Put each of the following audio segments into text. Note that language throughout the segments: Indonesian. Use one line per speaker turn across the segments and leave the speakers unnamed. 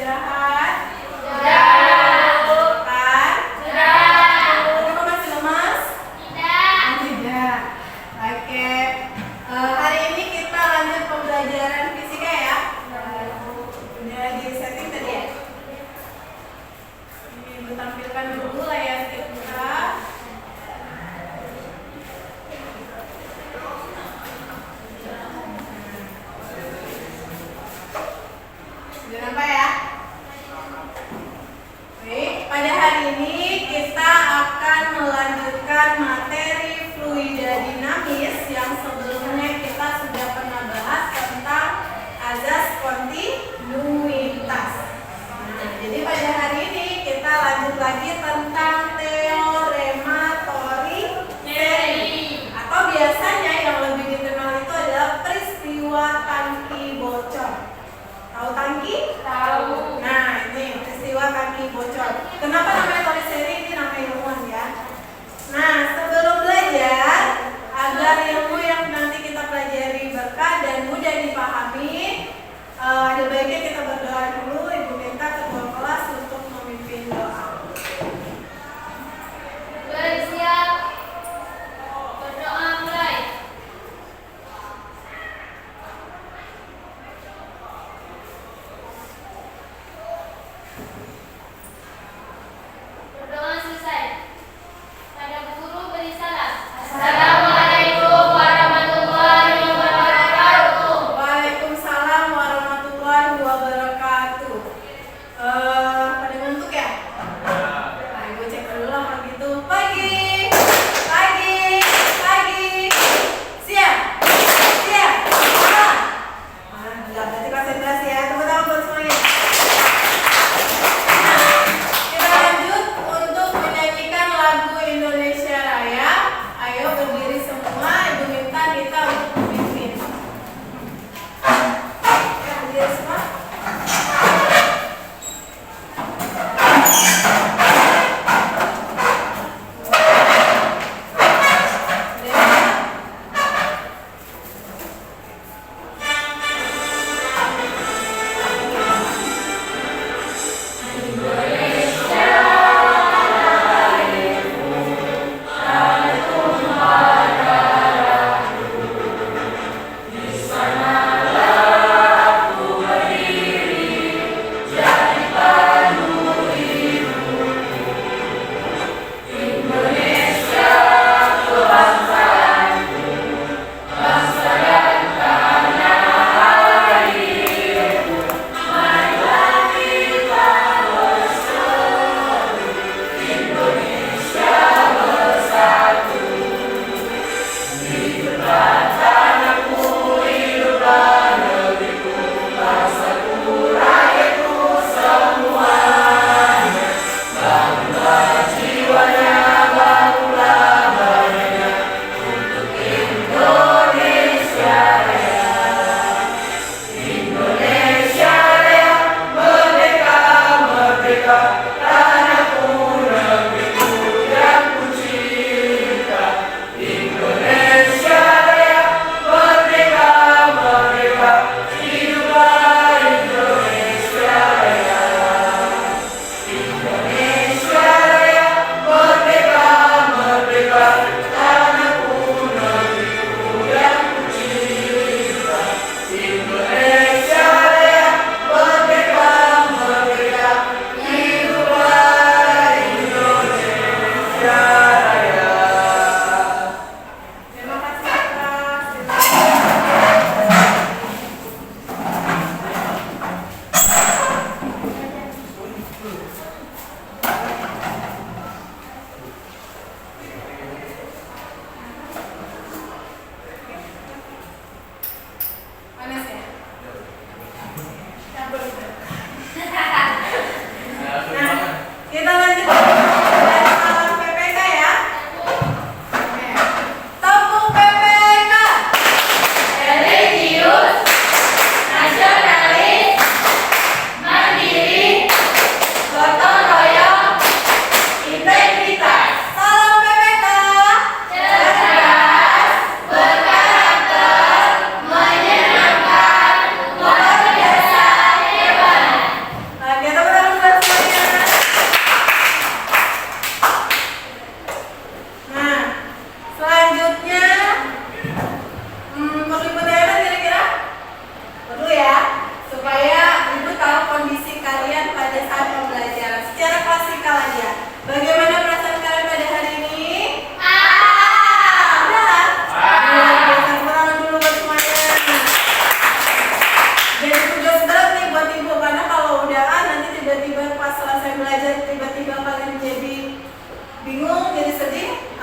istirahat?
Sudah.
Makan?
Sudah.
Apakah masih lemas?
Tidak.
Tidak. Oke. Hari ini kita lanjut pembelajaran fisika ya. Udah di setting tadi ya. Ini Ibu tampilkan dulu layar kita. Sudah nampak ya? Baik, pada hari ini kita akan melanjutkan materi fluida dinamis yang sebelumnya kita sudah pernah bahas tentang azas kontinuitas. Nah, jadi pada hari ini kita lanjut lagi tentang teorema Torricelli, atau biasanya yang lebih dikenal itu adalah peristiwa tangki bocor. Tahu tangki?
Tahu.
Nah, ini peristiwa tangki bocor. Kenapa namanya Torricelli? Ini nama ilmuwan ya. Nah, sebelum belajar, agar ilmu yang nanti kita pelajari berkah dan mudah dipahami, ada baiknya kita berdoa dulu. Ibu minta ketua kelas untuk memimpin doa.
Bersiap. Berdoa mulai. Berdoa selesai. Pada guru beri salam. Assalamualaikum warahmatullahi wabarakatuh.
Waalaikumsalam warahmatullahi wabarakatuh. Pada ngantuk ya? Nah, Ibu cek dulu lah kalau gitu. Pagi, pagi, pagi. Siap, siap. Enggak, berarti konsentrasi ya. Tepuk tangan buat semuanya.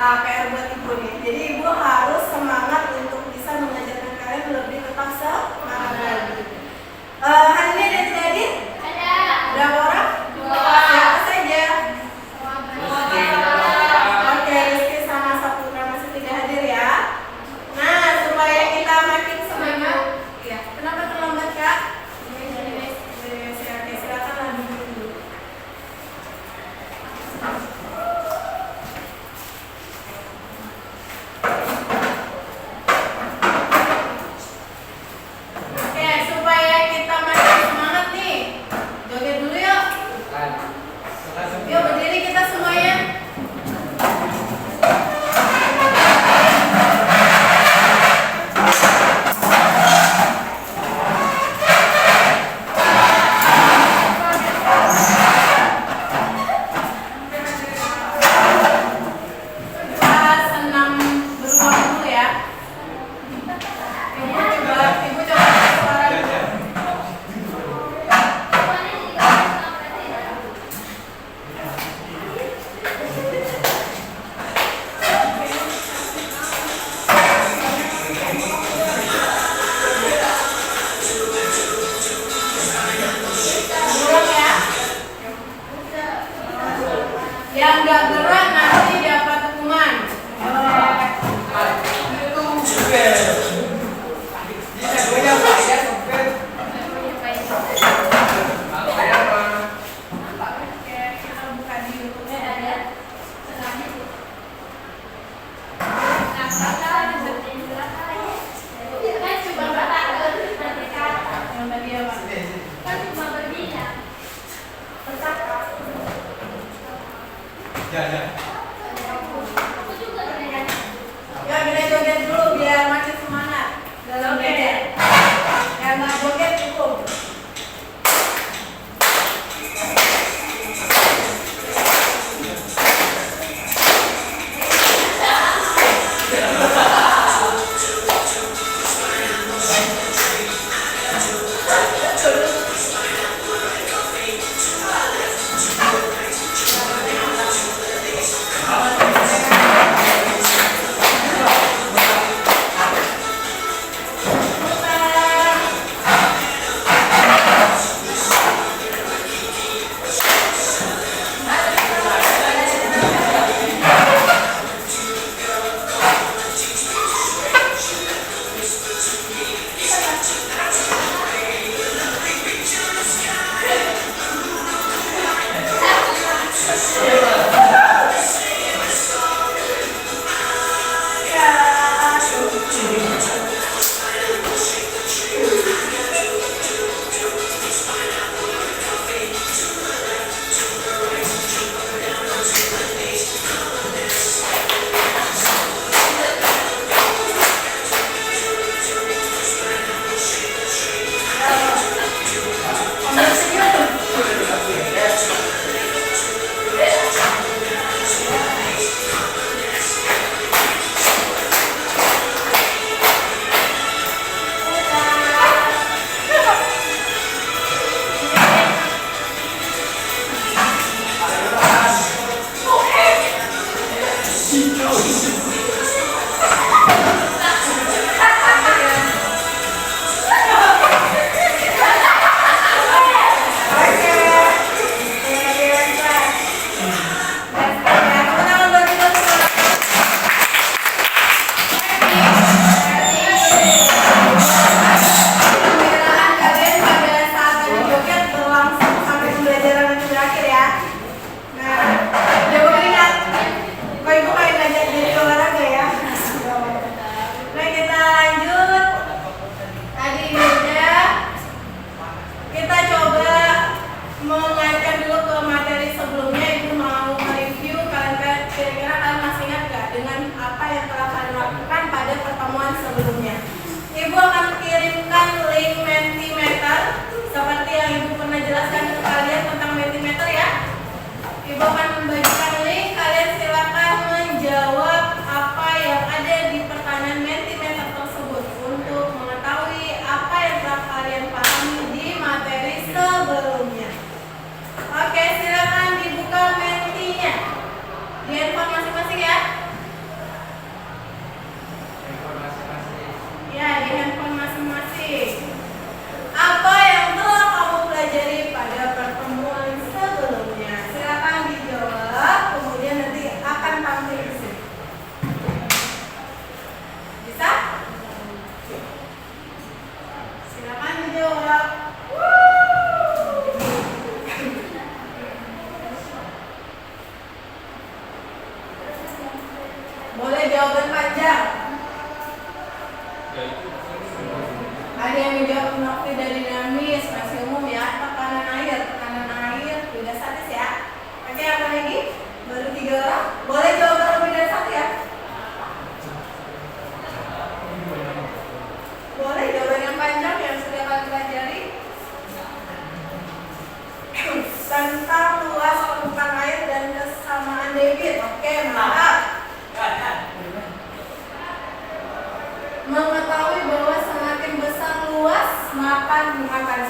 PR buat ibu nih. Jadi ibu harus semangat untuk bisa mengajarkan kalian lebih tetap semangat lagi. Hari ini ada yang tidak hadir?
Ada.
Berapa orang?
2.
Siapa saja?
Semua.
Oke, Rizky sama Saputra masih tidak hadir ya. Nah, supaya kita makin semangat. Iya. Kenapa terlambat, Kak? Oke, silakan duduk dulu. Oke, supaya kita makin semangat nih, joget dulu yuk. Yuk berdiri kita semuanya. Kita senam beruang dulu ya. Ibu coba suara dulu. Beruang ya. Yang nggak gerak nanti dapat hukuman. Oke, kita buka di YouTube-nya. Yang tadi apa? Ya, kita joget dulu biar makin semangat dalam belajar. Yang nggak joget cukup.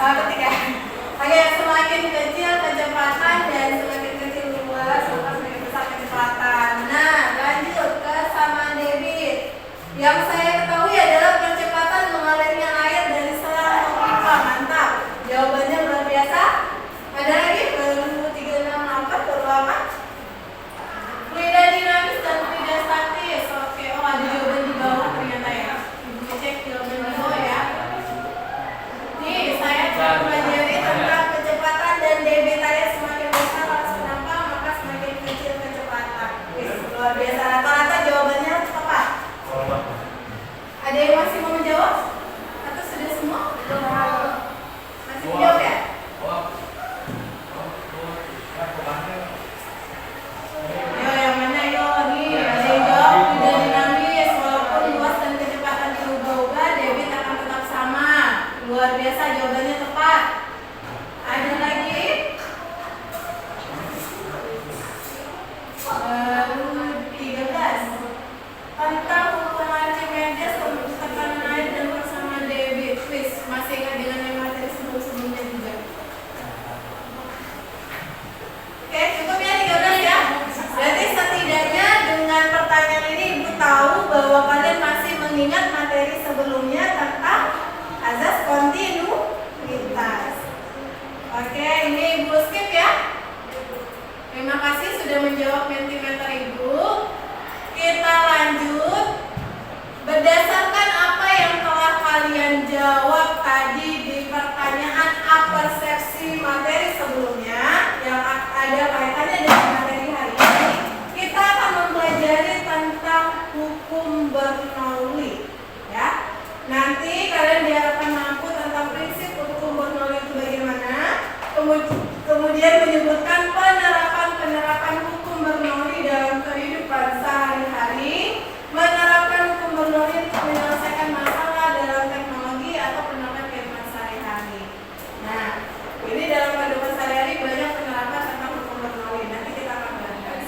Ketiga. Oke, semakin kecil kecepatan dan semakin kecil luas, maka semakin besar kecepatan. Nah, lanjut ke sama debit. Yang saya ketahui adalah percepatan mengalirnya air dari selang atau pipa. Mantap. Jawabannya luar biasa. Ada lagi? Baru 368 baru apa? Fluida dinamis dan fluida statis. Oke, oh ada jawaban di bawah ternyata ya. Ibu cek jawaban di bawah ya. Nih, saya mempelajari tentang kecepatan dan debit air semakin besar harus kenapa, maka semakin kecil kecepatan. Luar biasa. Rata-rata jawabannya tepat. Ada yang masih mau menjawab? Atau sudah semua? Masih menjawab ya? Ayo yang mana yo? Nih ada yang jawab fluida dinamis. Walaupun luas dan kecepatan diubah-ubah, debit akan tetap sama. Luar biasa, jawabannya tepat. Ada lagi? Baru 13. Tentang hukum Archimedes, tekanan air dan persamaan debit. Please, masih ingat dengan yang materi sebelum-sebelumnya juga. Oke, cukup ya 13 ya. Berarti setidaknya dengan pertanyaan ini Ibu tahu bahwa kalian masih mengingat materi sebelumnya tentang azas kontinuitas. Oke, ini Ibu skip ya. Terima kasih sudah menjawab Mentimeter Ibu. Kita lanjut. Berdasarkan apa yang telah kalian jawab tadi di pertanyaan apersepsi materi sebelumnya yang ada kaitannya dengan materi hari ini, kita akan mempelajari tentang hukum Bernoulli ya. Nanti kalian diharapkan mampu tentang prinsip hukum Bernoulli itu bagaimana, kemudian menyebutkan penerapan hukum Bernoulli dalam kehidupan sehari-hari, menerapkan hukum Bernoulli untuk menyelesaikan masalah dalam teknologi atau penerapan kehidupan sehari-hari. Nah, ini dalam kehidupan sehari-hari banyak penerapan tentang hukum Bernoulli. Nanti kita akan bahas.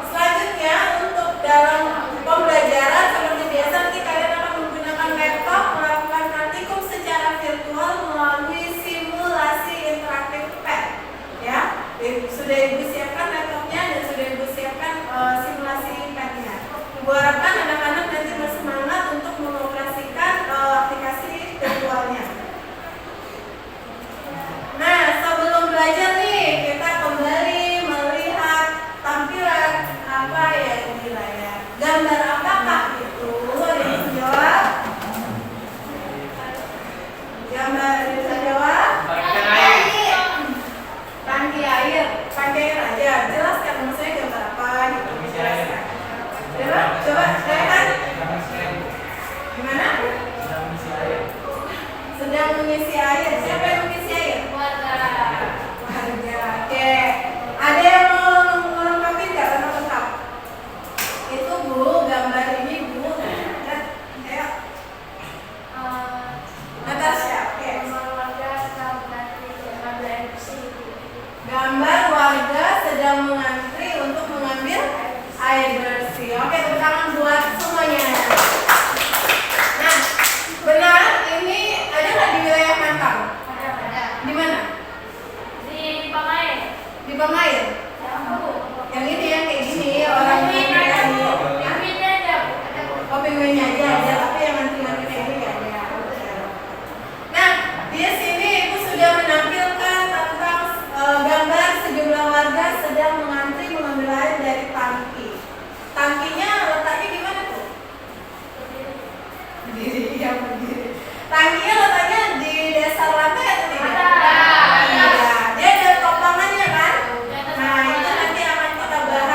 Selanjutnya untuk dalam pembelajaran seperti biasa nanti kalian akan menggunakan laptop melakukan praktikum secara virtual melalui simulasi interaktif PET. Ya, sudah Ibu siapkan laptopnya dan sudah Ibu siapkan simulasi PET-nya. Ibu harapkan anak-anak nanti bersemangat untuk mengoperasikan aplikasi virtualnya. Nah, sebelum belajar nih, kita kembali melihat tampilan apa yang di layar. Gambar apakah itu? Ada yang bisa jawab? Gambar bisa jawab? Tangki air. Tangki air aja. Jelaskan maksudnya gambar apa gitu. Jelaskan. Coba silakan. Gimana? Sedang mengisi air. Siapa yang mengisi air? Warga. Oke. Ada yang mau melengkapi nggak atau lengkap? Itu Bu, gambar ini Bu. Ayo. Natasha. Oke. Gambar warga sedang mengantri untuk mengambil air bersih. Oke, tepuk tangan buat semuanya. Nah, benar ini ada nggak di wilayah Mantang?
Ada.
Di mana?
Di Pamain.
Di Pamain. Yang ini yang kayak gini orang ini.
Yang ini ada.
Oh, penguinnya aja ada, tapi yang nanti kayak gini nggak ada. Nah, di sini Ibu sudah menampilkan tentang gambar sejumlah warga sedang mengantri mengambil air dari tangki. Tangkinya letaknya gimana tuh? Berdiri, yang berdiri. Tangkinya letaknya di dasar lantai atau tidak? Iya. Dia ada topangannya kan? Nah, itu nanti akan kita bahas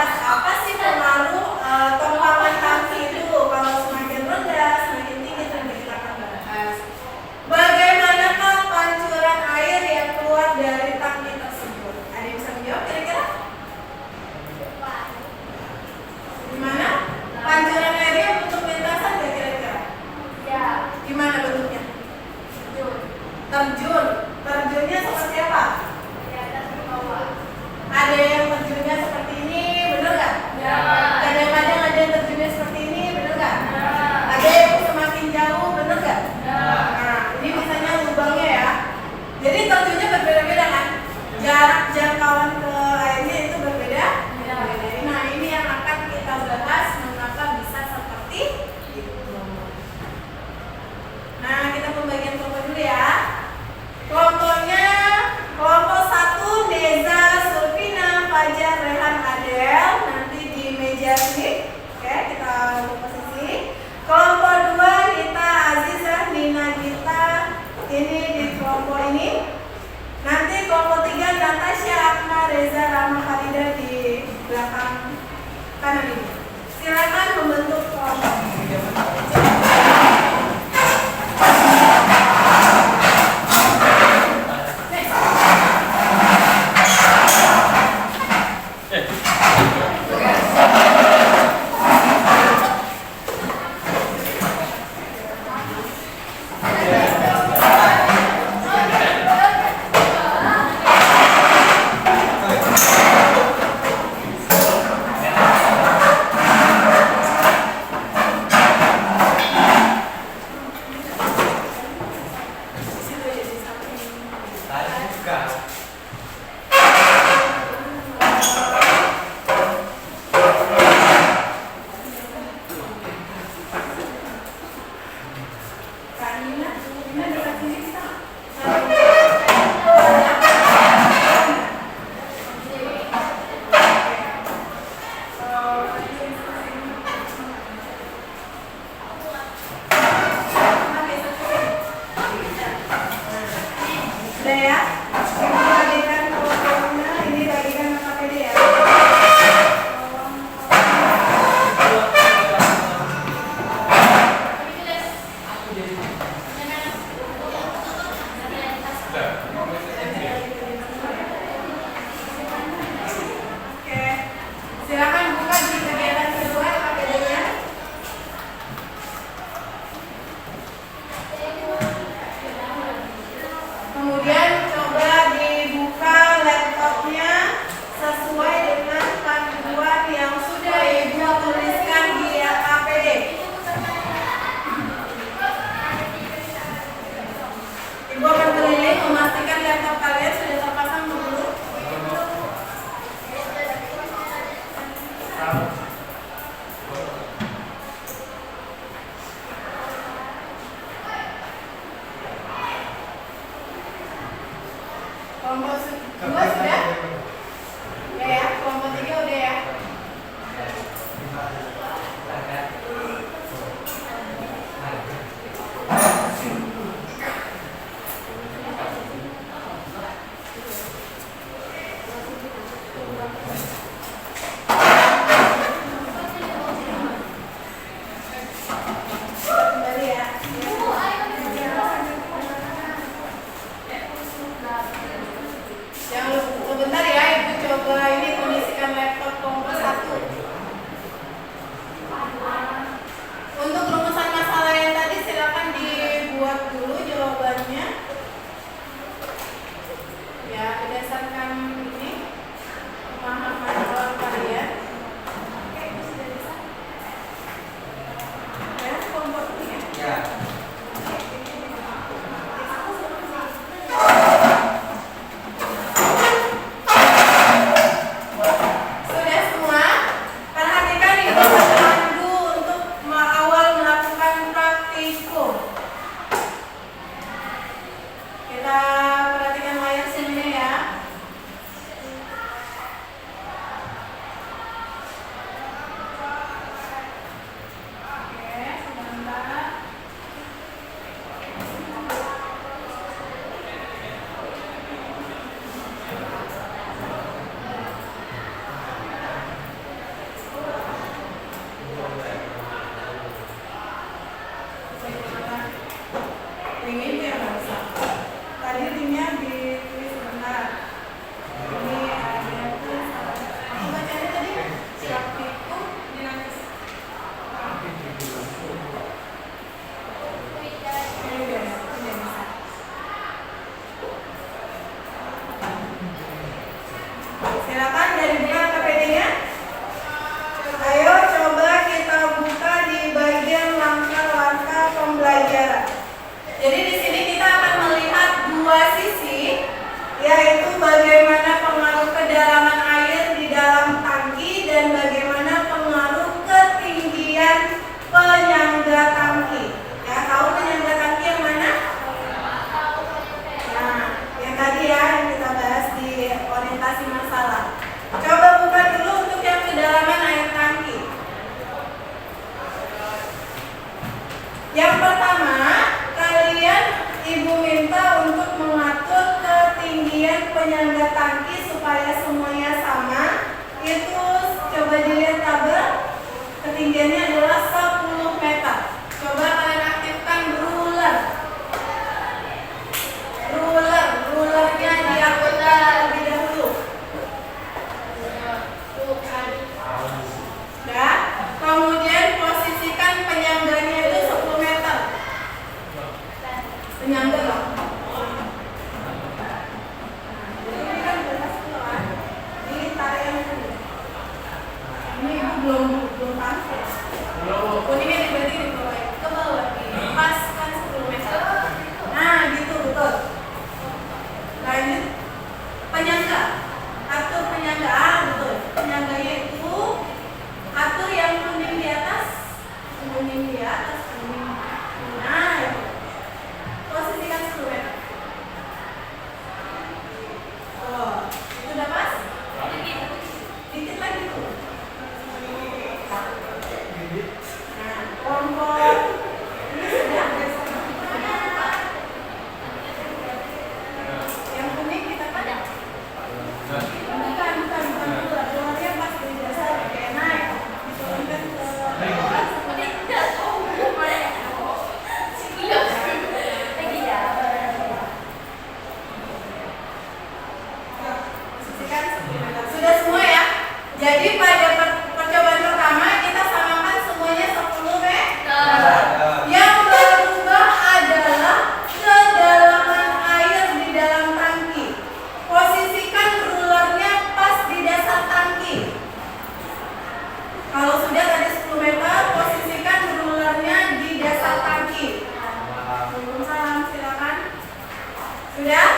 Kembali ya. Yang sebentar ya, Ibu coba ini kondisikan laptop kompos 1. Untuk rumusan masalah yang tadi silakan dibuat dulu jawabannya. Ya, berdasarkan ini pemahaman awal kalian. Oke, itu sudah bisa. Ya, kompos ini ya.
Ya.
Sudah semua? Perhatikan ini pandu untuk awal melakukan praktikum. Kita perhatikan layar sini ya. Oke, sebentar. Ingin dia bahasa. Tadi timnya ditulis sebentar. Ini ada tulis. Aku bacanya tadi praktikum dinamis. Ini udah bisa. Silakan dari buka KPD-nya. Ayo coba kita buka di bagian langkah-langkah pembelajaran. Jadi di sini kita akan melihat dua sisi, yaitu bagaimana pengaruh kedalaman air di dalam tangki dan bagaimana pengaruh ketinggian penyangga tangki. Ya, tahu penyangga tangki yang mana? Nah, yang tadi ya yang kita bahas di orientasi masalah. Coba buka dulu untuk yang kedalaman air tangki. Yang pertama, kalian Ibu minta untuk mengatur ketinggian penyangga tangki supaya semuanya sama. Itu coba dilihat tabel. Ketinggiannya adalah 10 meter. Coba kalian aktifkan ruler. Rulernya diaktifkan terlebih dahulu. Ya. Kemudian posisikan penyangganya itu 10 meter. Penyangga loh. Ini kan beras kan? Ditarik yang ini. Ini Ibu belum tarik. Kuningnya berarti di bawah, ke bawah, dipaskan 10 meter. Nah, gitu betul. Lanjut penyangga. Atur penyangga, betul. Penyangganya itu atur yang kuning di atas, kuning. Nah, itu. Posisikan 10 meter. Oh, itu udah pas? Dikit lagi tuh. Nah, kompor. Ini sudah. Yang kuning kita pada. Bukan. Keluarnya pas di dasar. Kayak naik. Diturunkan ke bawah. Posisikan 10 meter. Sudah semua ya? Jadi pada percobaan pertama kita samakan semuanya 10 meter. Yang berubah adalah kedalaman air di dalam tangki. Posisikan rulernya pas di dasar tangki. Kalau sudah tadi 10 meter, posisikan rulernya di dasar tangki. Salam, silakan. Sudah?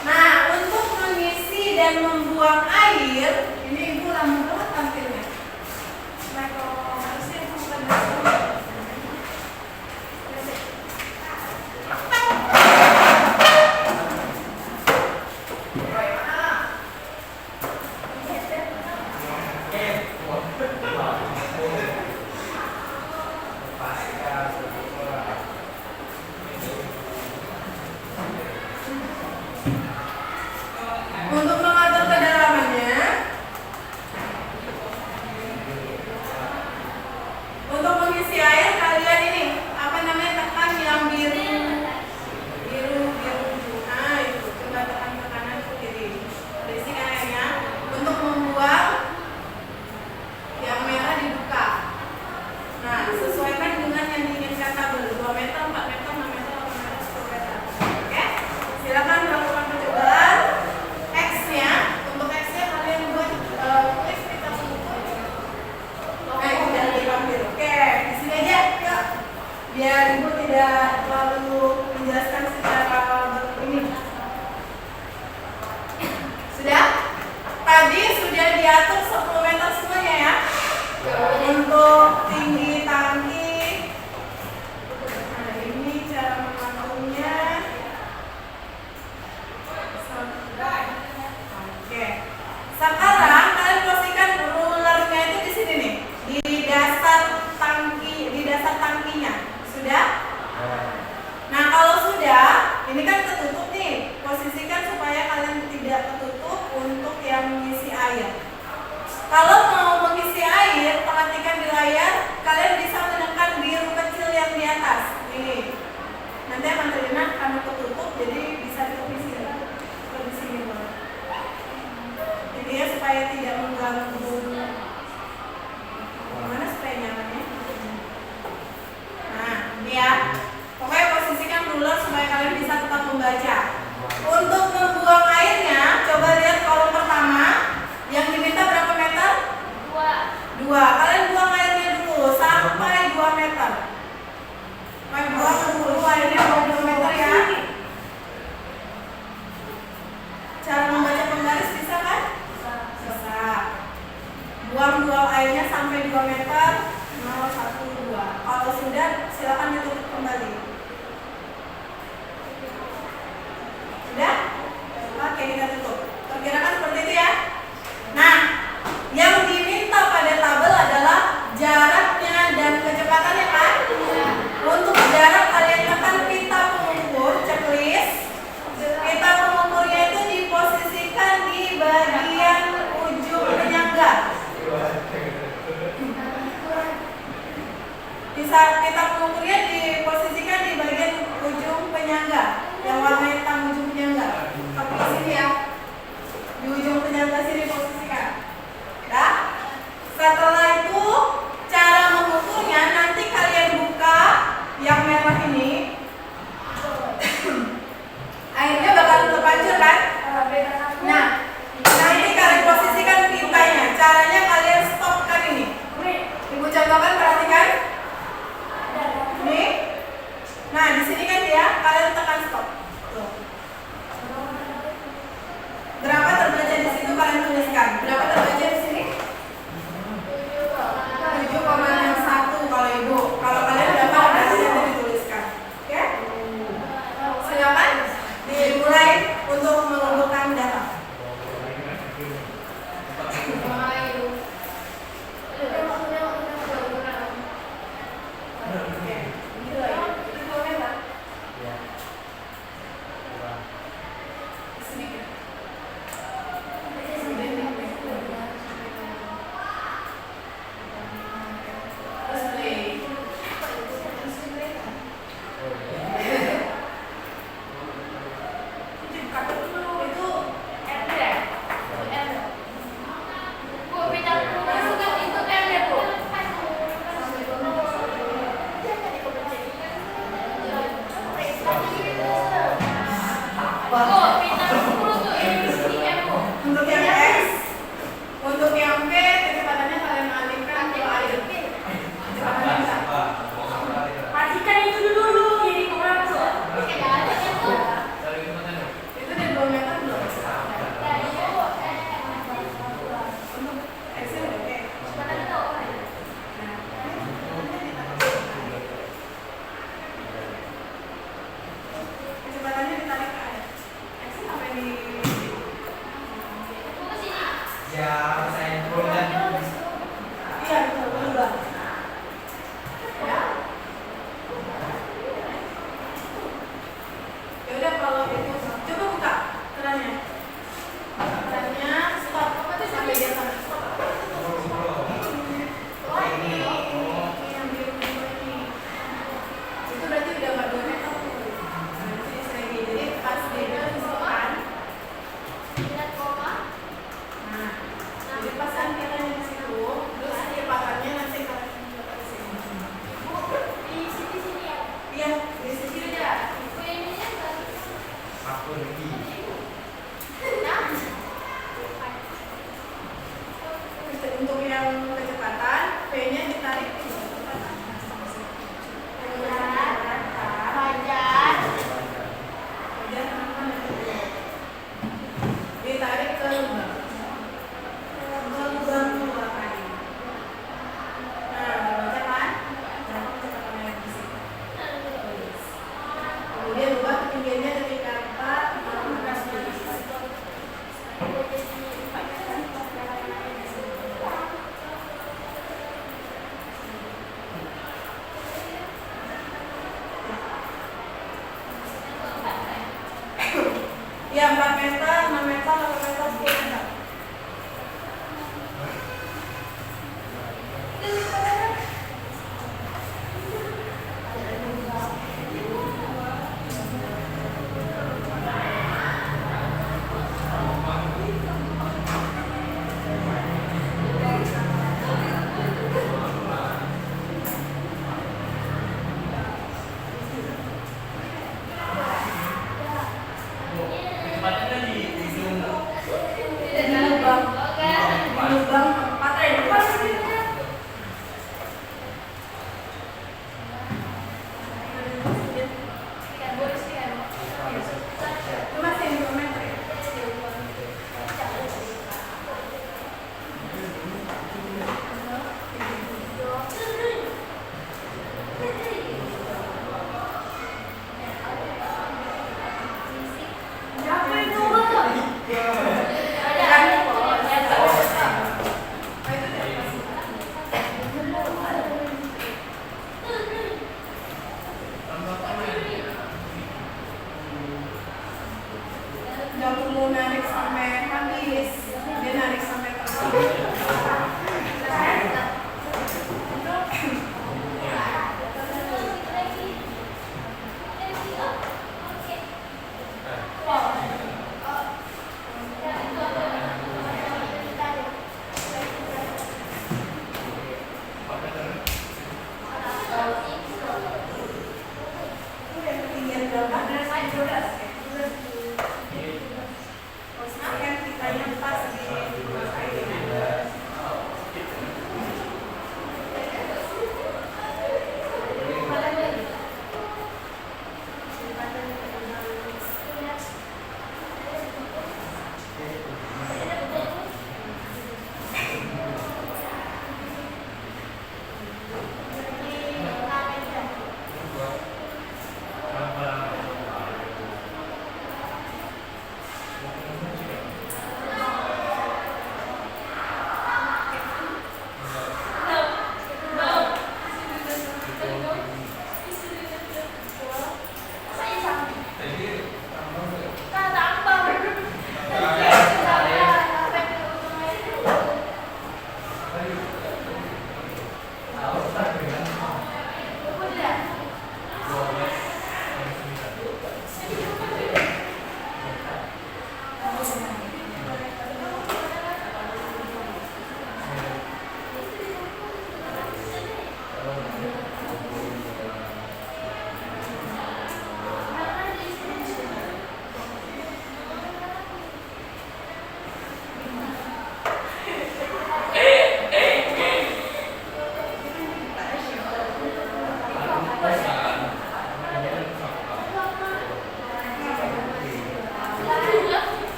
Nah, untuk mengisi dan membuang air, ini Ibu lama banget tampilnya. Harusnya Ibu bukan Untuk mengatur kedalamannya, diatur 10 meter semuanya ya. Untuk tinggi tangki. Nah, ini cara mengaturnya. Oke. Sekarang kalian posisikan rulernya itu di sini nih, di dasar tangkinya. Sudah? Nah, kalau sudah, ini kan ketutup nih. Posisikan supaya kalian tidak ketutup untuk yang mengisi air. Kalau mau mengisi air, perhatikan di layar, kalian bisa menekan biru kecil yang di atas. Ini. Nanti materinya karena ketutup, jadi bisa ditulis di sini. Jadi ya supaya tidak mengganggu. Gimana supaya nyamannya? Nah, ini ya. Pokoknya posisikan ruler supaya kalian bisa tetap membaca. Untuk membuang airnya, coba lihat kolom pertama. Yang diminta berapa meter? 2. Kalian buang airnya dulu sampai 2 meter. Buang dulu airnya 2 meter ya. Cara membaca penggaris bisa kan? Bisa. Buang airnya sampai 2 meter. 0, 1, 2. Kalau sudah, silakan ditutup kembali. Sudah? Oke, kita tutup. Perkirakan seperti itu ya. Nah, yang diminta pada tabel adalah jaraknya dan kecepatannya kan? Untuk jarak kalian tekan pita pengukur, checklist. Pita pengukurnya itu diposisikan di bagian ujung penyangga. Pita pengukurnya diposisikan di bagian ujung penyangga, yang warna hitam ujung penyangga. Tapi di sini ya, di ujung penyangga sini posisikan. Dah. Setelah itu cara mengukurnya nanti kalian buka yang merah ini. Airnya bakal terpancur kan? Nah, nanti kalian posisikan pitanya. Caranya kalian stopkan ini. Ibu contohkan, perhatikan. Ini. Nah, di sini kan dia, kalian tekan stop. Tuh. Berapa terbaca di situ kalian tuliskan. Berapa terbaca di sini? 7,61 kalau ibu. Kalau kalian dapat berarti nanti dituliskan. Oke? Silakan dimulai untuk mengumpulkan data.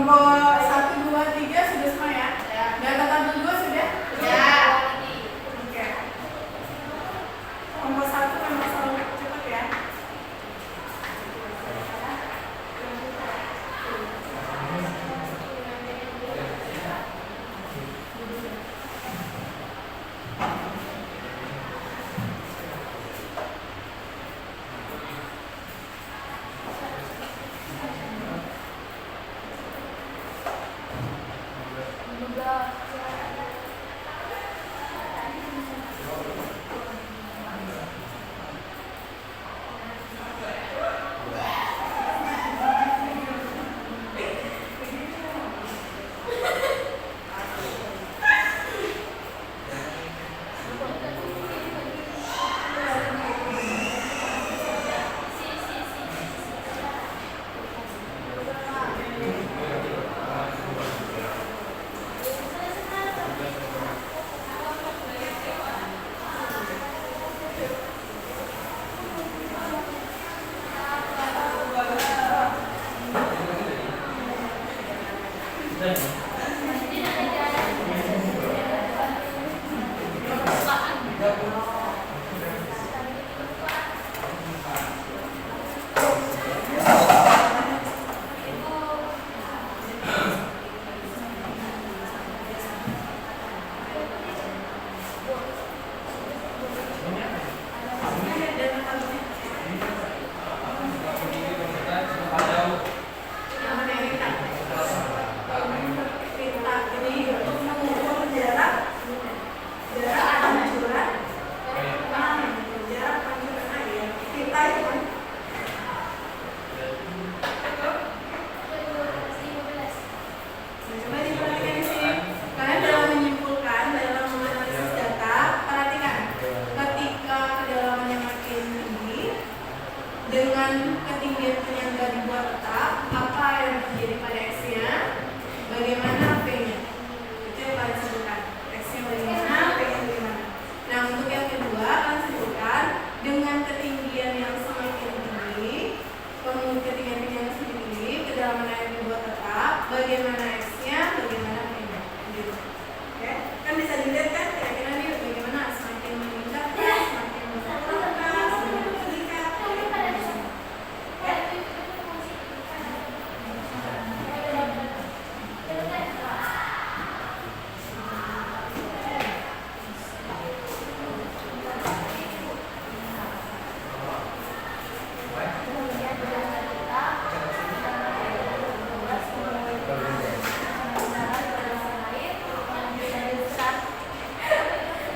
Kelompok 1, 2, 3 sudah semua ya? Ya. Data tabel 2 sudah?
Ya.
Oke. Kelompok 1 memang selalu cepat ya? Dengan ketinggian penyangga dibuat tetap, apa yang terjadi pada X-nya? Bagaimana P-nya? Itu yang kalian sebutkan. X-nya bagaimana, P-nya bagaimana. Nah, untuk yang kedua, kalian sebutkan dengan ketinggian yang semakin tinggi, kemudian ketinggian penyangga semakin tinggi, kedalaman air dibuat tetap, bagaimana X-nya, bagaimana P-nya. Gitu. Oke? Kan bisa dilihat kan kira-kira nih bagaimana semakin meningkat, semakin berkurang, semakin meningkat.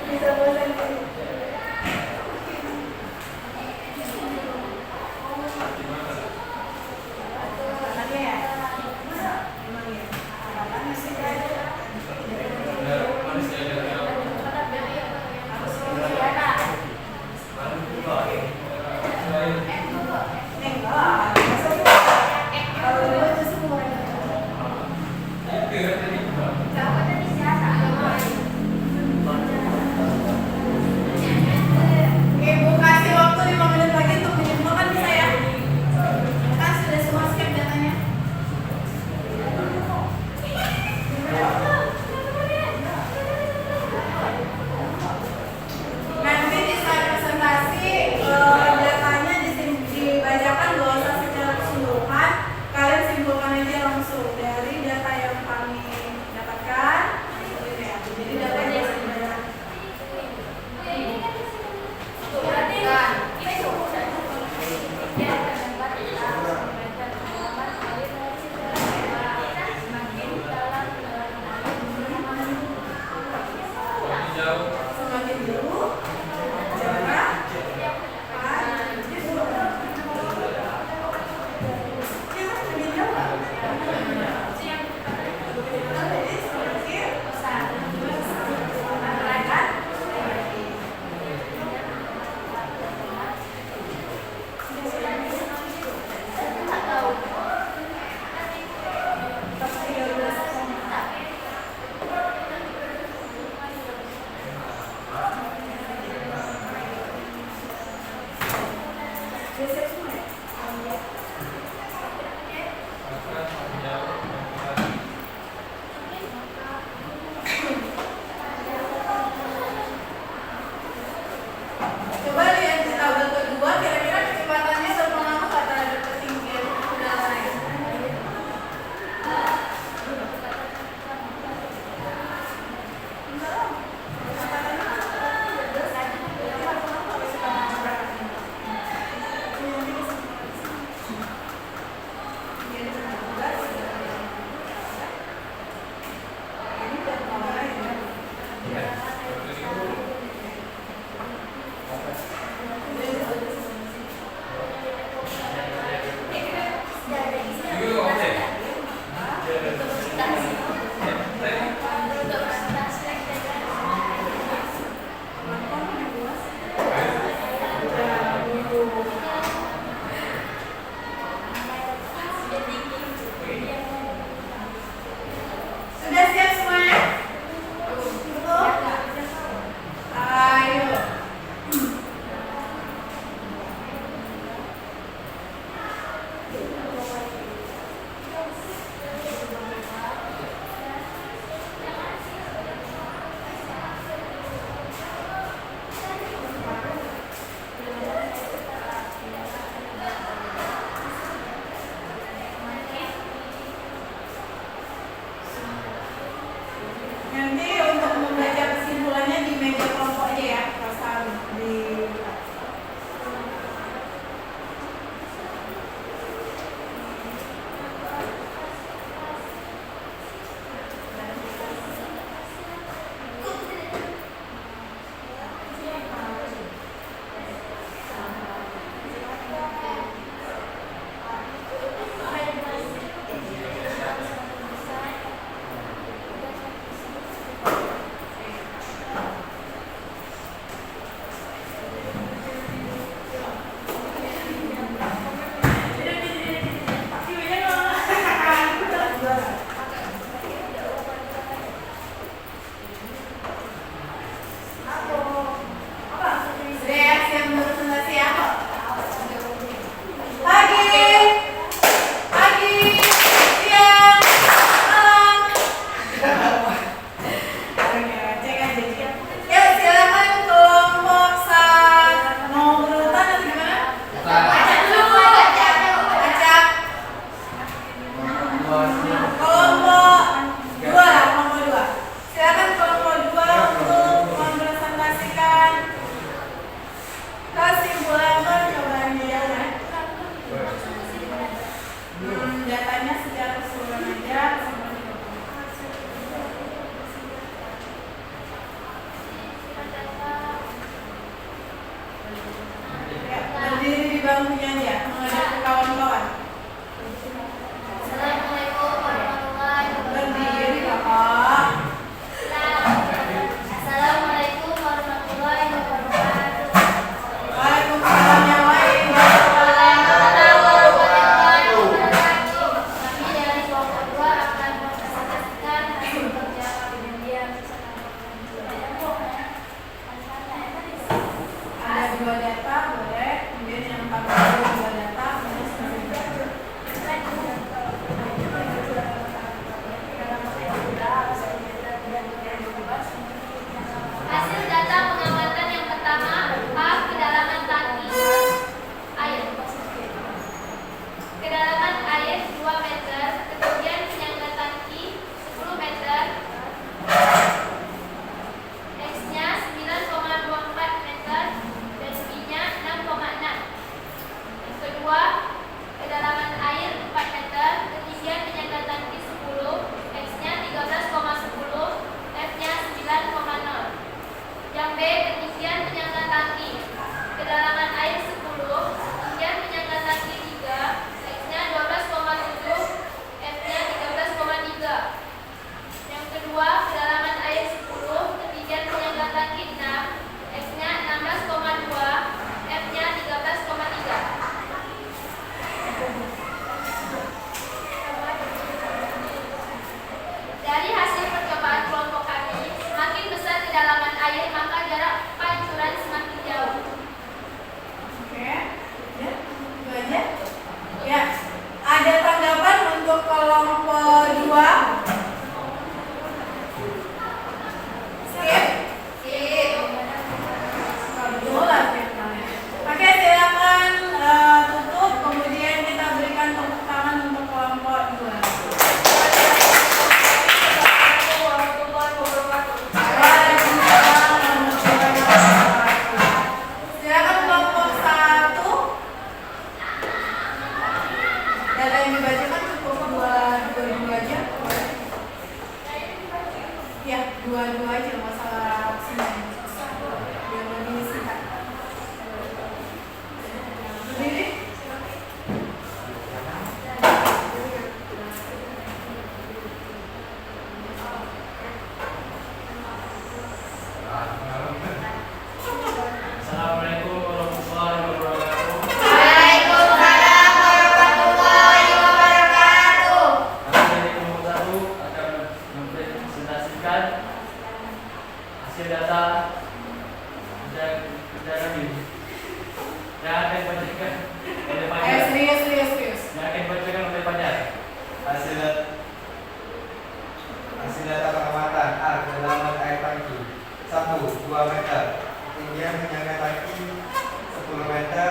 Bisa bahasa Inggris. Anaknya ya? Emang ya? Apaan sih? Enggak. Kalau dulu itu semua. Ibu kasih waktu 5 menit lagi untuk menyimpulkan bisa ya? Kan sudah semua skip datanya. Nanti di slide presentasi datanya dibacakan, gak usah secara keseluruhan. Kalian simpulkan aja langsung dari data yang kami dapatkan. Gitu ya. Jadi datanya bisa dibacakan. Semakin jauh jarak semakin jauh. Biasanya semua ya? Nanti untuk membaca kesimpulannya di meja kelompok aja ya, pasal di bangkunya aja menghadap ke kawan-kawan.
Assalamualaikum warahmatullahi
Berdiri
wabarakatuh.
Bapak.
Assalamualaikum warahmatullahi wabarakatuh.
Waalaikumsalam yang lain.
Kami dari kelompok 2 akan mempresentasikan hasil kerja kami yang
Ada 2 data boleh, kemudian yang 42 data minus 9.
hasil data pengamatan yang pertama, A. Kedalaman tangki air. Kedalaman air 2 meter, ketinggian penyangga tangki 10 meter, X-nya 9,24 meter, dan Y-nya 6,6. Yang kedua, kedalaman air 4 meter, ketinggian penyangga tangki 10, X-nya 13,10, F-nya 9,0. Yang B, ketinggian penyangga tangki, kedalaman air 10, ketinggian penyangga tangki 3, X-nya 12,7, F-nya 13,3. Yang kedua, kedalaman air 10, ketinggian penyangga tangki 6, X-nya 16,2, F-nya 13,3. Dari hasil percobaan kelompok kami, semakin besar kedalaman air, maka jarak pancuran semakin jauh.
Oke. Ya, itu aja. Ya. Ada tanggapan untuk kelompok 2? Skip. Kebetulan Vietnamnya. Oke, silakan tutup, kemudian kita berikan tepuk tangan untuk kelompok 2. Waalaikumsalam warahmatullahi wabarakatuh. Silakan kelompok 1. Data yang dibacakan cukup dua aja. Ya, dua aja, masalah sini. Biar lebih singkat. Berdiri.
Assalamualaikum warahmatullahi wabarakatuh.
Waalaikumsalam warahmatullahi wabarakatuh.
Kami dari kelompok 1 akan mempresentasikan hasil data kerja kami. Yang akan dibacakan oleh Fajar.
Serius.
Yang akan dibacakan oleh Fajar.
Hasil data pengamatan A. Kedalaman air tangki 1, 2 meter, ketinggian penyangga tangki 10 meter,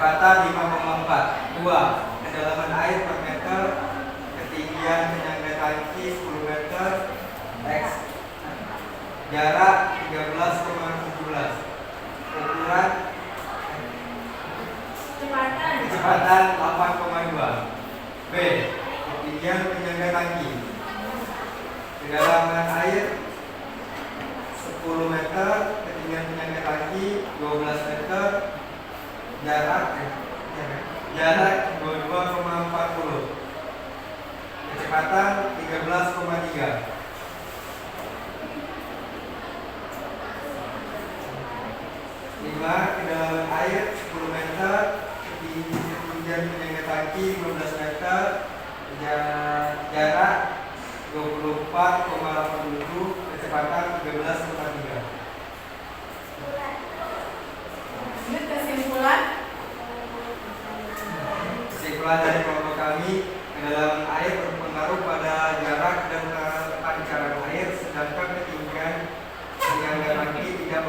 kecepatan 5,4. 2. Kedalaman air per meter, ketinggian penyangga tangki 10 meter, X. Jarak 13,17. Ukuran kecepatan 8,2. B. Ketinggian penyangga tangki. Kedalaman air 10 meter, ketinggian penyangga tangki 12 meter, jarak 22,40. Kecepatan 13,3. 5. Kedalaman air 10 meter, ketinggian penyangga tangki 15 meter, jarak 24,87, kecepatan 13,3.
Kesimpulan.
Kesimpulan dari kelompok kami, kedalaman air berpengaruh pada jarak dan pancaran air, sedangkan ketinggian penyangga tangki tidak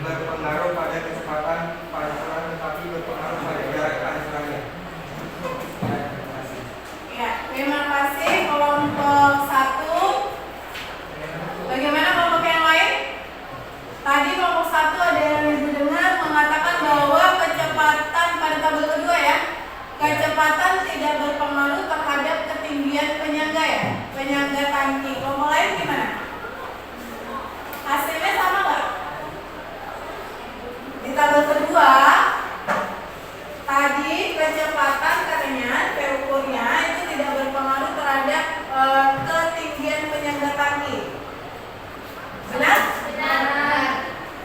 berpengaruh pada kecepatan pancaran, tetapi berpengaruh pada jarak pancarannya.
Ya, terima kasih kelompok 1. Bagaimana kelompok yang lain? Tadi kelompok 1 ada yang ibu dengar mengatakan bahwa kecepatan pada tabel kedua ya, kecepatan tidak berpengaruh terhadap ketinggian penyangga ya, penyangga tangki. Kelompok lain gimana? Hasilnya sama nggak? Di tabel kedua tadi kecepatan katanya ukurnya itu tidak berpengaruh terhadap ketinggian penyangga tangki. Benar?
Benar.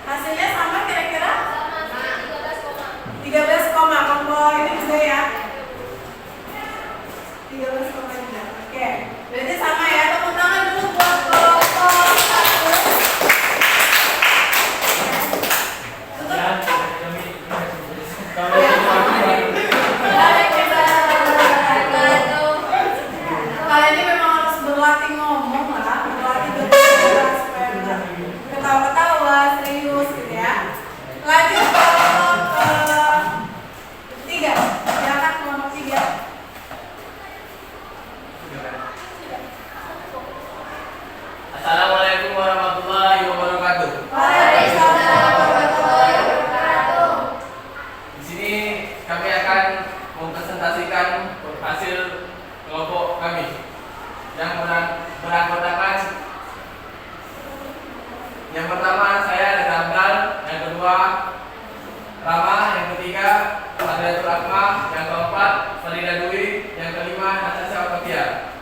Hasilnya sama kira-kira?
Sama 13,
13, kelompok ini juga ya. 13,3. Oke, berarti sama ya. Tepuk tangan dulu buat kelompok 1. Kalian ini memang harus berlatih ngomong lah, berlatih berbicara supaya nggak ketawa-ketawa, serius gitu ya. Lanjut kelompok 3. Silakan kelompok 3.
Assalamualaikum warahmatullahi wabarakatuh.
Waalaikumsalam warahmatullahi wabarakatuh.
Di sini kami akan mempresentasikan hasil kelompok kami yang beranggotakan, yang pertama saya ada Abdal, yang kedua Rama, yang ketiga Hadratul Akma, yang keempat Farida Dwi, yang kelima Natasha Fatia.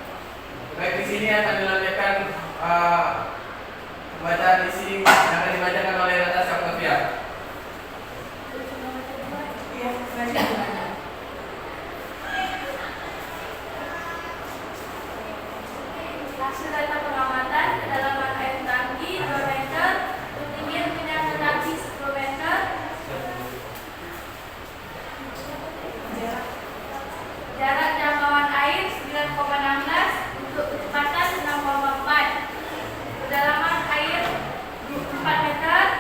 Baik, di sini akan dilanjutkan pembacaan isi yang akan dibacakan oleh Natasha Fatia.
Iya, lanjut.
hasil data pengamatan kedalaman air tangki 2 meter, ketinggian penyangga tangki 10 meter, jarak jangkauan air 9,16 untuk kecepatan 6,4, kedalaman air 4 meter,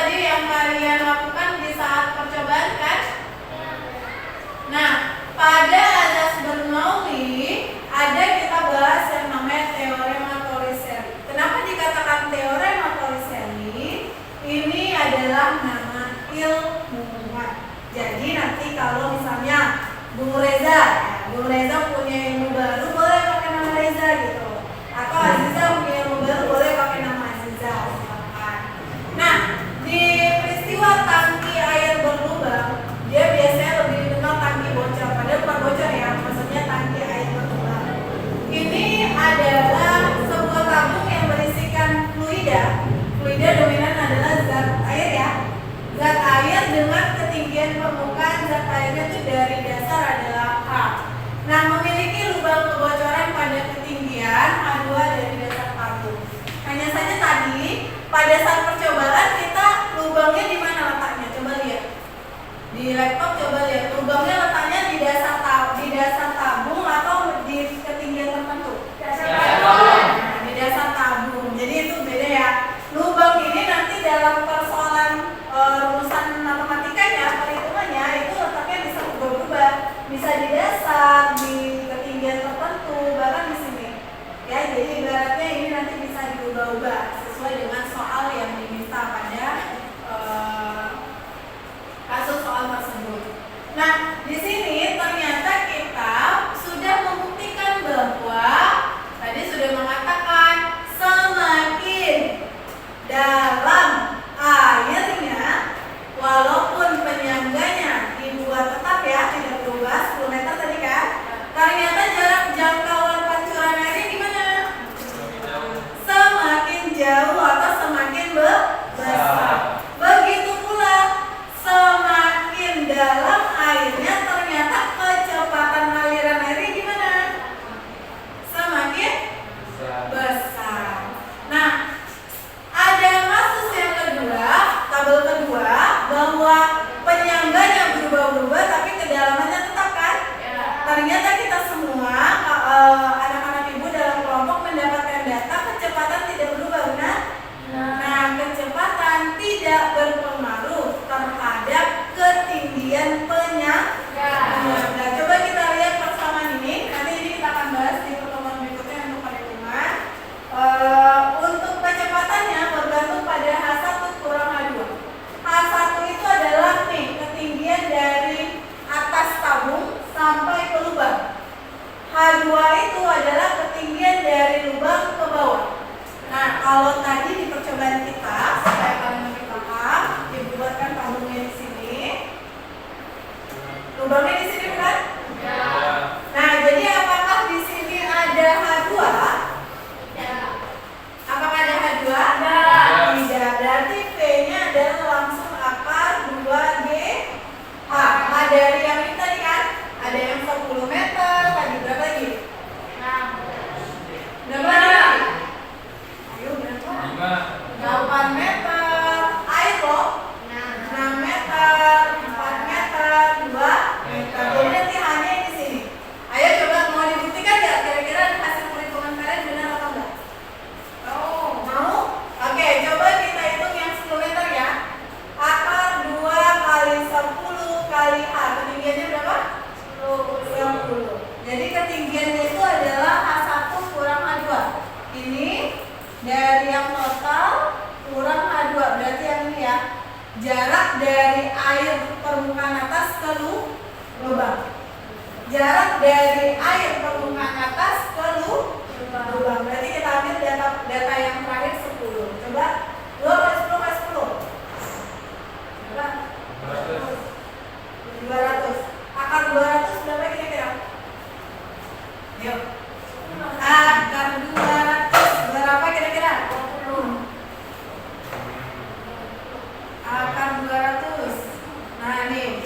tadi yang kalian lakukan di saat percobaan kan? Nah, pada azas Bernoulli ada kita bahas yang namanya teorema Torricelli. Kenapa dikatakan teorema Torricelli? Ini adalah nama ilmuwan. Jadi nanti kalau misalnya Bung Reza, Bung Reza punya ilmu baru, boleh pakai nama Reza gitu. Atau Aziza punya ilmu baru, boleh pakai nama Aziza. Nah, di peristiwa tangki air berlubang, dia biasanya lebih dikenal tangki bocor. Padahal bukan bocor ya, maksudnya tangki air berlubang. Ini adalah sebuah tabung yang berisikan fluida. Fluida dominan adalah zat air ya. Zat air dengan ketinggian permukaan zat airnya itu dari dasar adalah H. Nah, memiliki lubang kebocoran pada ketinggian H2 dari dasar tabung. Hanya saja tadi pada saat percobaan kita lubangnya di mana letaknya? Coba lihat. Di laptop coba lihat. Lubangnya letaknya di dasar tabung atau di ketinggian tertentu?
Dasar tabung.
Nah, di dasar tabung. Jadi itu beda ya. Lubang ini nanti dalam persoalan rumusan matematikanya, perhitungannya itu letaknya bisa berubah-ubah. Bisa di dasar, di ketinggian tertentu, bahkan di sini. Ya, jadi ibaratnya ini nanti bisa diubah-ubah sesuai dengan soal yang diminta pada kasus soal tersebut. Nah, di sini ternyata kita sudah membuktikan bahwa tadi sudah mengatakan semakin dalam airnya, walaupun penyangganya dibuat tetap ya, tidak berubah 10 meter tadi kan, ternyata jarak jangkauan pancuran airnya gimana? Semakin jauh atau semakin besar. Begitu pula semakin dalam airnya, ternyata kecepatan aliran airnya gimana? Semakin besar. Nah, ada kasus yang kedua, tabel kedua, bahwa penyangganya berubah-ubah tapi kedalamannya tetap kan? Ternyata kita semua anak-anak ibu dalam kelompok mendapatkan data kecepatan tidak berubah, benar? Nah, kecepatan tidak berpengaruh terhadap ketinggian penyangga. Nah, coba kita lihat persamaan ini. Nanti ini kita akan bahas di pertemuan berikutnya untuk perhitungan. Untuk kecepatannya bergantung pada H1 kurang H2. H1 itu adalah nih ketinggian dari atas tabung sampai ke lubang. H2 itu adalah ketinggian dari lubang ke bawah. Nah, kalau tadi di percobaan kita, supaya kalian lebih paham, dibuatkan tabungnya di sini. Lubangnya di sini bukan?
Ya.
Nah, jadi apakah di sini ada H2? Apakah ada H2? Tidak. Berarti P-nya adalah langsung akar 2G H. H dari yang ini tadi kan? Ada yang 10 meter, tadi berapa lagi? 6. Berapa lagi? Ayo berapa? 8 meter. Air loh. 6 meter, 4 meter, 2 meter. Jadi nanti hanya di sini. Ayo coba mau dibuktikan nggak? Kira-kira hasil perhitungan kalian benar atau enggak? Mau? Oke, coba kita hitung yang 10 meter ya. Akar 2 kali 10 kali H. Ketinggiannya berapa? 10. Jadi ketinggiannya itu adalah H1 kurang H2. Ini dari yang total kurang H2. Berarti yang ini ya. Jarak dari air permukaan atas ke lubang. Jarak dari air permukaan atas ke lubang. Berarti kita ambil data yang terakhir 10. Coba 2 kali 10 kali 10. Berapa? 200. Akar 200 berapa kira-kira? Yuk. Akar 200 berapa kira-kira? 20. Akar 200. Nah, nih.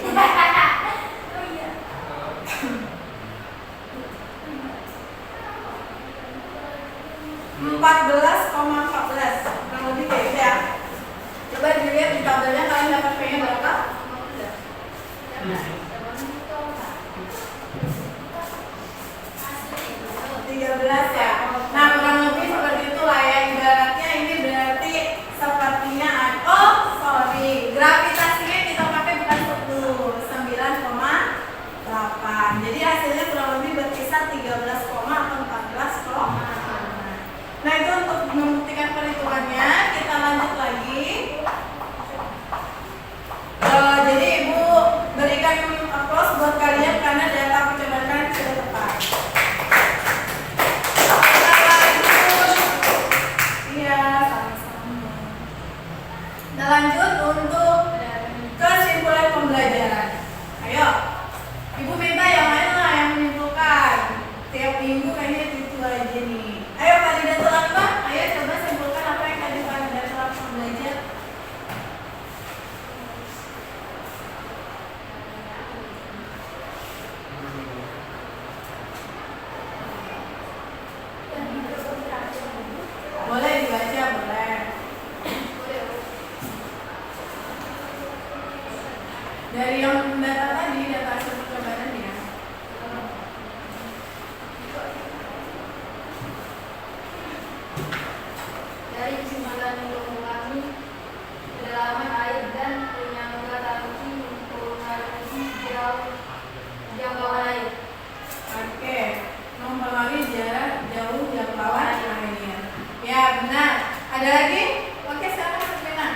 Dari yang data tadi, data hasil percobaan ya.
Dari kesimpulan ilmu kami, kedalaman air dan penyangga tangki mempengaruhi jangkauan air.
Oke, mempengaruhi jarak jauh jangkauan air. Ya benar. Ada lagi? Oke, silakan Sabrina.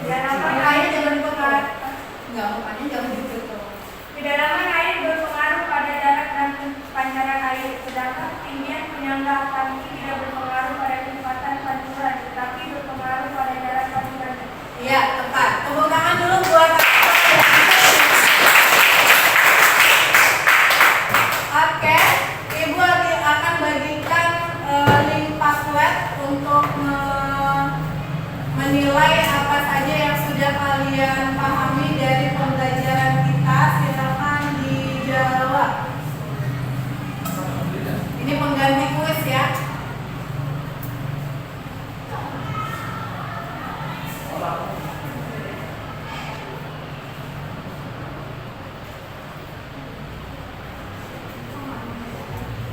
Kedalaman air berpengaruh.
Enggak, mukanya jauh gitu tuh.
Kedalaman air berpengaruh pada jarak dan pancaran air, sedangkan ketinggian penyangga tangki tidak berpengaruh pada kecepatan pancuran, tetapi berpengaruh pada jarak pancuran.
Iya, tepat. Tepuk tangan dulu buat Oke, Ibu akan bagikan link Padlet untuk menilai apa saja yang sudah kalian pahami dari pembelajaran kita. Silakan dijawab. Ini pengganti kuis ya.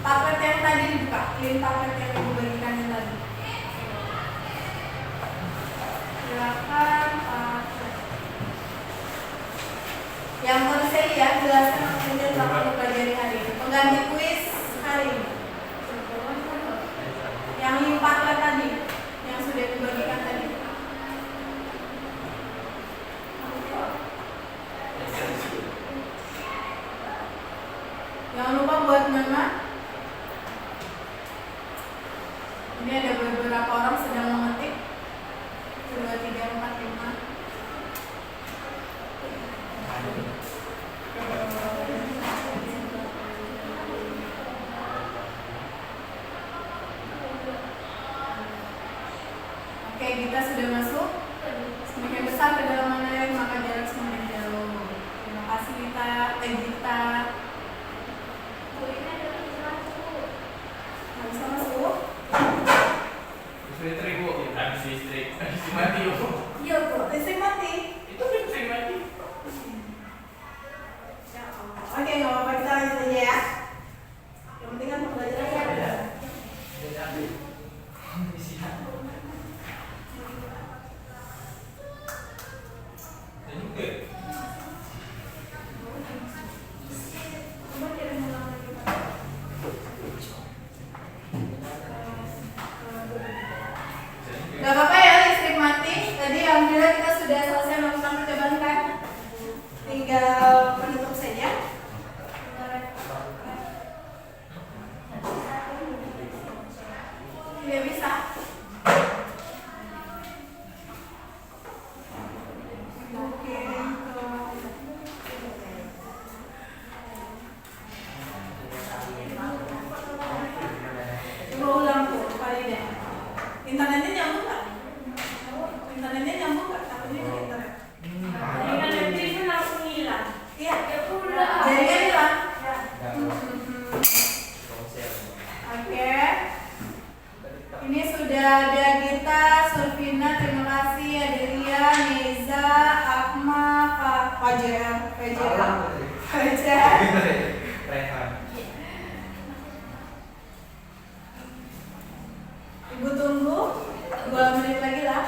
Padlet yang tadi dibuka, link Padlet yang Ibu bagikan yang tadi. Silakan Padlet. Yang konsep ya, jelaskan apa saja telah kamu pelajari hari ini. Pengganti kuis hari ini. Yang link Padlet tadi, yang sudah dibagikan tadi. Jangan lupa buat nama. Ini ada beberapa orang sedang mengetik. 2, 3, 4, 5. Oke, kita sudah masuk. Semakin besar kedalaman air, maka jarak semakin jauh. Terima kasih Gita. Nggak bisa masuk.
Listrik Bu, habis listrik. Habis mati Bu.
Iya Bu, listrik mati.
Itu listrik mati.
Ya Allah. Oke, nggak apa-apa, kita lanjut aja ya. Yang penting kan pembelajarannya ada. Coba kirim ulang lagi Pak. Gak apa-apa ya listrik mati. Tadi alhamdulillah kita sudah selesai melakukan percobaan kan. Tinggal penutup saja. Tidak bisa. Kirim ke coba ulang tuh kali deh. Internetnya nyambung nggak? Internetnya nyambung nggak? Takutnya ke internet.
Jaringan itu langsung hilang.
Iya.
Ya udah.
Jaringan hilang.
Ya.
Oke. Ini sudah ada Gita, Surfina, terima kasih, Adelia, Neza, Akma, Fajar. Ibu tunggu 2 menit lagi lah.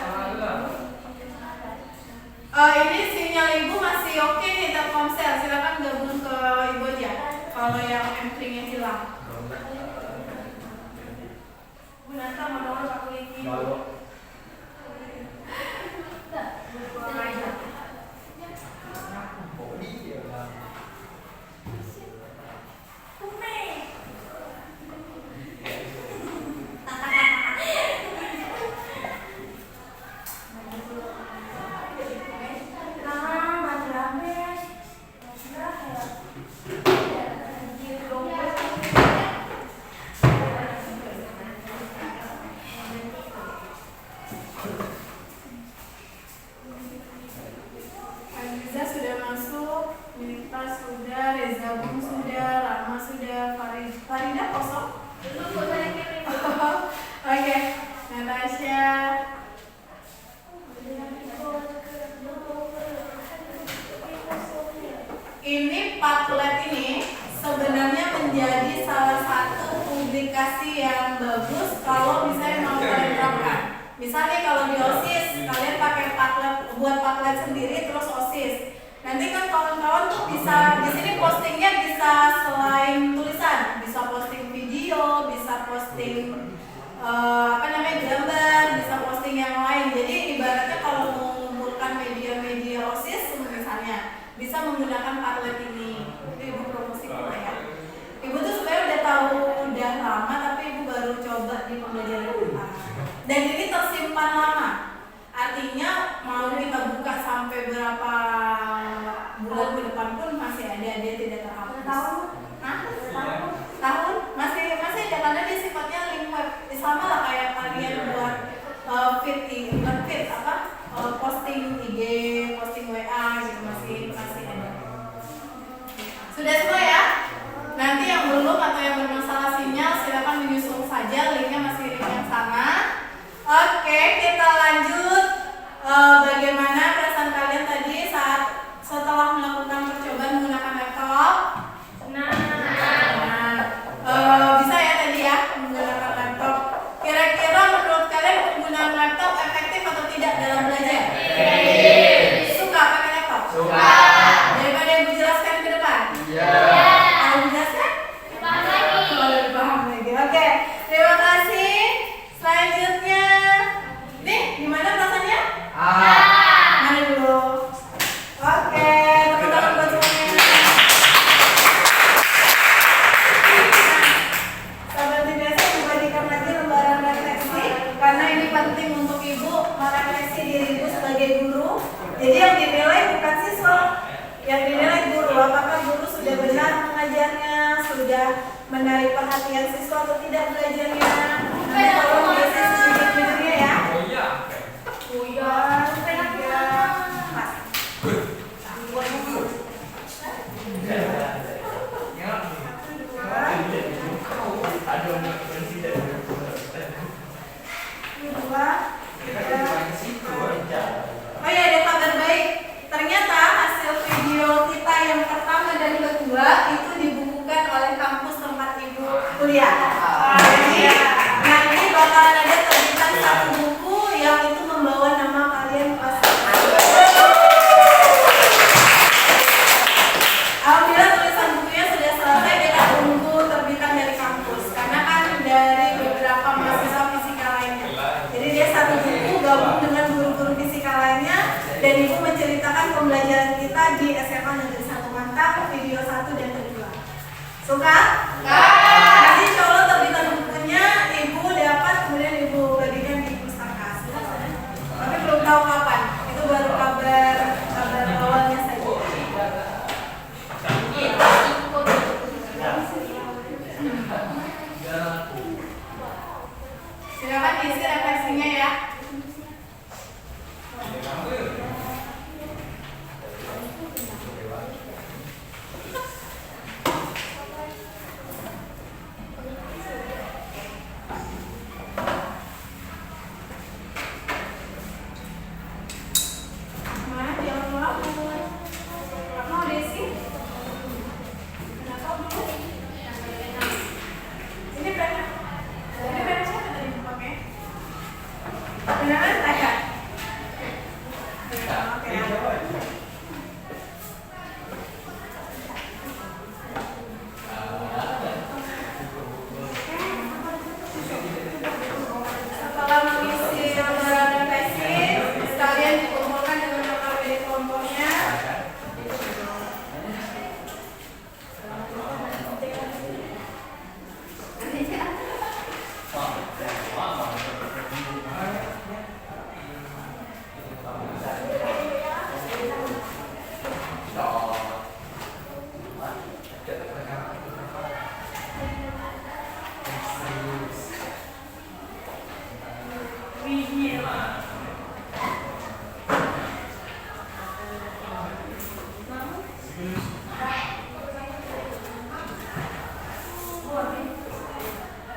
Ini sinyal Ibu masih oke nih Telkomsel. Silakan gabung ke Ibu aja. Kalau yang M-nya hilang. Bu Nata mau download aku ini. Aziza sudah masuk, Nita sudah, Reza Bung sudah, Rama sudah, Farida kosong. Oke, Natasha. Padlet ini sebenarnya menjadi salah satu publikasi yang bagus kalau misalnya mau kalian terapkan. Misalnya kalau di OSIS kalian pakai Padlet, buat Padlet sendiri terus OSIS. Nanti kan kawan-kawan tuh bisa di sini postingnya bisa selain tulisan, bisa posting video, bisa posting gambar, bisa posting yang lain. Jadi ibaratnya kalau mau mengumpulkan media-media OSIS misalnya bisa menggunakan Padlet ini. Itu ibu promosikan ya. Ibu tuh sebenarnya udah tahu udah lama tapi ibu baru coba di pembelajaran kita. Dan ini tersimpan lama. Artinya mau kita buka sampai berapa bulan ke depan pun masih ada, dia tidak terhapus. Tahun masih ada karena dia sifatnya link web. Sama lah kayak kalian buat posting IG, posting WA gitu masih ada. Sudah semua ya? Nanti yang belum atau yang bermasalah sinyal silakan menyusul saja, linknya masih link yang sama. Oke, kita lanjut. Bagaimana perasaan kalian tadi setelah melakukan percobaan menggunakan laptop? Bisa ya tadi ya menggunakan laptop. Kira-kira menurut kalian penggunaan laptop efektif atau tidak dalam belajar? Suka pakai laptop?
Suka.
Daripada ibu jelaskan ke depan?
Iya.
Mau jelaskan?
Paham lagi.
Lebih paham lagi. Oke, terima kasih. Selanjutnya, nih gimana perasaannya? Mana dulu? Oke, teman-teman buat semuanya. Seperti biasa, dibagikan lagi lembaran refleksi karena ini penting untuk ibu merefleksi diri ibu sebagai guru. Jadi yang dinilai bukan siswa, yang dinilai guru. Apakah guru sudah benar mengajarnya, sudah menarik perhatian siswa atau tidak belajarnya? Nanti tolong diisi sisi-sisinya ya. Oh ya, ada kabar baik. Ternyata hasil video kita yang pertama dan kedua itu dibukukan oleh kampus tempat ibu kuliah. Jadi nanti bakalan ada terbitan satu buku yang itu membawa nama kalian pas. Alhamdulillah tulisan bukunya sudah selesai, kita tunggu terbitan dari kampus karena kan dari beberapa mahasiswa fisika lainnya. Jadi dia satu buku gabung dengan guru-guru fisika lainnya dan ibu menceritakan pembelajaran kita di SMA Negeri 1 Mantap video 1 dan kedua. Suka? Nanti insya Allah terbitan bukunya ibu dapat kemudian ibu bagikan di pustaka. Tapi belum tahu kapan. Itu baru kabar awalnya saja. Silakan diisi refleksinya ya. Mana yang mau diisi? Kenapa dulu? Ini berapa? Ini berapa siapa tadi pakai? Beneran ada? Oke. Setelah mengisi lembaran refleksi, sekalian dikumpulkan dengan notabene di kelompoknya.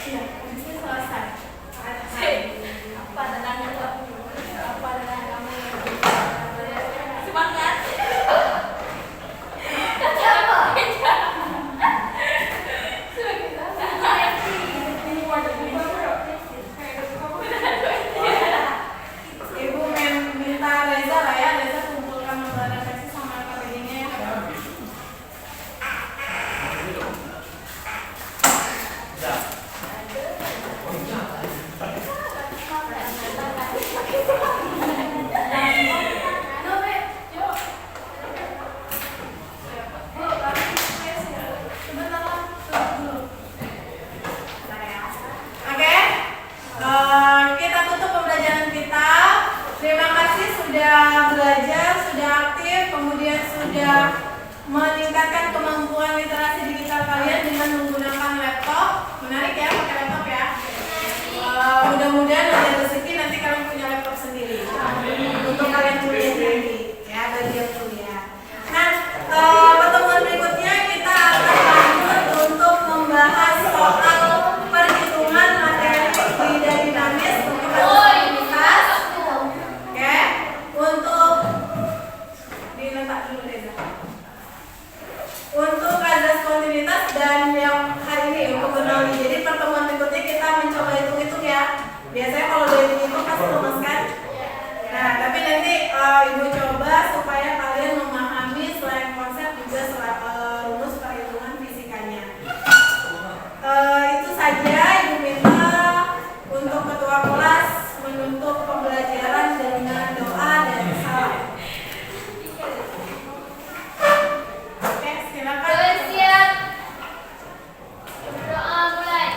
Iya, ini selesai.
Semangat.
sudah meningkatkan kemampuan literasi digital kalian dengan menggunakan laptop. Menarik ya, pakai laptop ya. Mudah-mudahan ada rezeki nanti kalian punya laptop sendiri untuk kalian kuliah nanti ya, bagi yang kuliah. Nah, pertemuan berikutnya kita akan lanjut untuk membahas soal perhitungan materi fluida dinamis untuk kontinuitas. Oke, untuk diletak dulu Reza. Untuk azas kontinuitas dan yang hari ini untuk Bernoulli. Jadi pertemuan berikutnya kita mencoba hitung-hitung ya. Biasanya kalau udah hitung-hitung pasti lemes kan? Nah, tapi nanti ibu coba supaya kalian memahami selain konsep juga rumus perhitungan fisikanya. Itu saja ibu minta untuk ketua kelas menutup pembelajaran dengan doa dan salam. Oke, silakan.
Bersiap. Berdoa mulai.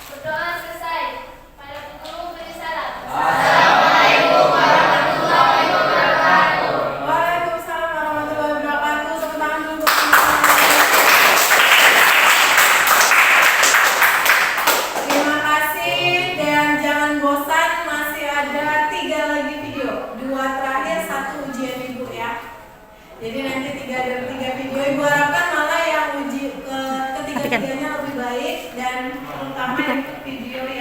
Berdoa selesai. Pada guru beri salam.
Waalaikumsalam warahmatullahi wabarakatuh. Tepuk tangan dulu. Terima kasih dan jangan bosan, masih ada 3 lagi video, 2 terakhir, 1 ujian ibu ya. Jadi nanti 3 video, ibu harapkan malah yang ketiga-tiganya lebih baik dan terutama yang video yang